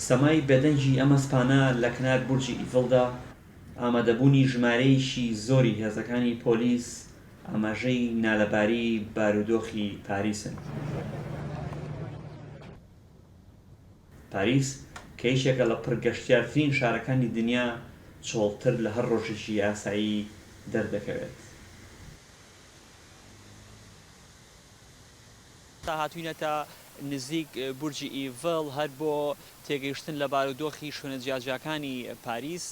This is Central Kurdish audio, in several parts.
سەمای بێدەنگی ئەم ئەسپانە لە کنار بورجی ئیفڵدا ئامادەبوونی ژمارەیەکی زۆری هێزەکانی پۆلیس ئاماژەی نالەباری بارودۆخی پاریسن. پاریس کە یەکێکە لە پڕگەشتیارترین شارەکانی دنیا چۆڵتر لە هەر ڕۆژێکی ئاسایی دەردەکەوێت. تا هاتوینەتە نزیک بورجی ئیڤڵ هەر بۆ تێگەیشتن لە بارودۆخی شوێنە جیاجیاکانی پاریس.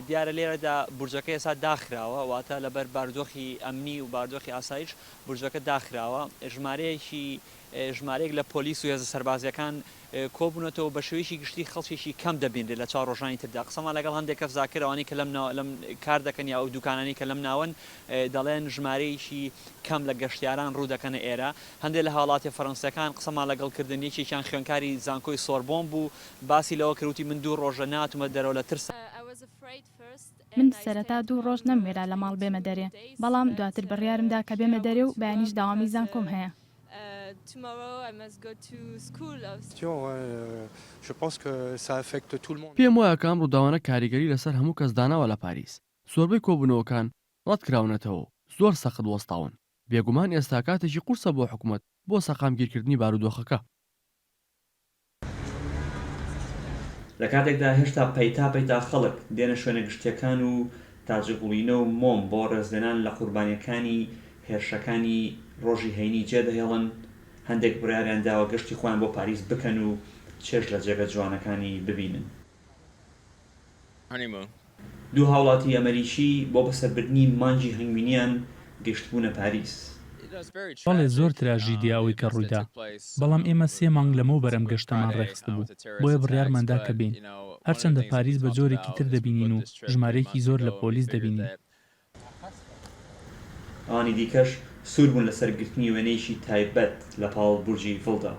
دیارە لێرەدا بورجەکە ئێستا داخراوە، واتە لەبەر بارودۆخی ئەمنی و بارودۆخی ئاسایش بورجەکە داخراوە. ژمارەیەک لە پۆلیس و هێزە سەربازیەکان کۆبوونەتەوە بە شێوەیەکی گشتی خەڵکێکی کەم دەبینرێت لە 4 ڕۆژانی تردا. قسەمان لەگەڵ هەندێک کەس زاکرەوانی کە لەم کار دەکەن یا ئەو دوکانانی کە لەم ناون دەڵێن ژمارەیەکی کەم لە گەشتیاران ڕوو دەکەنە ئێرە. هەندێک لە هاوڵاتی فەڕەنسیەکان قسەمان لەگەڵ کردن، یەکێکیان خوێندکاری زانکۆی سۆربۆن بوو، باسی لەوە کردوتی من 2 ڕۆژە ناتومە دەرەوە لە ترسە. من سەرەتا 2 ڕۆژ نەموێرا لە ماڵ بێمە دەرێ، بەڵام دواتر بڕیارمدا کە بێمە دەرێ و بەیانیش داوامی زانکۆم هەیە. پێم وایە کە ئەم ڕووداوانە کاریگەری لەسەر هەموو کەس داناوە لە پاریس. زۆربەی کۆبوونەوەکان ڕەتکراونەتەوە، زۆر سەخت وەستاون. بێگومان ئێستا کاتێکی قورسە بۆ حکوومەت بۆ سەقامگیرکردنی بارودۆخەکە. لە کاتێکدا هێشتا پەیتا خەڵک دێنە شوێنە گشتیەکان و تاجگوڵینە و مۆم بۆ ڕێزلێنان لە قوربانیەکانی هێرشەکانی ڕۆژی هەینی جێدەهێڵن، هەندێک بڕیاریان داوە گەشتی خۆیان بۆ پاریس بکەن و چێژ لە جێگە جوانەکانی ببینن. دوو هاوڵاتی ئەمریکی بۆ بەسەربردنی مانگی هەنگوینیان گەشتبوونە پاریس. بەڵێ زۆر تراژیدیا ئەوەی کە ڕوویدا، بەڵام ئێمە 3 مانگ لەمەوبەر بەرەم گەشتەمان ڕێخست بوو، بۆیە بڕیارماندا کە بین. هەرچەندە پاریس بە جۆرێکی تر دەبینین و ژمارەیەکی زۆر لە پۆلیس دەبینین. ئەوانی دیکەش سوور بوون لەسەر گرتنی وێنەیەکی تایبەت لە پاڵ بورجی ئیڤڵدا.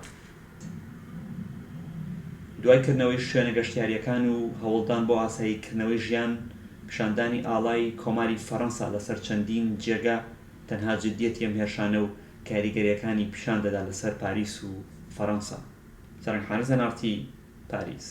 دوای کردنەوەی شوێنە گەشتیاریەکان و هەوڵدان بۆ ئاساییکردنەوەی ژیان، پیشاندانی ئاڵای کۆماری فەڕەنسا لەسەر چەندین جێگە تەنها جددیەتی ئەم هێرشانە و کاریگەریەکانی پیشان دەدا لەسەر پاریس و فەڕەنسا. سەرنجخانەی زەنارتی پاریس.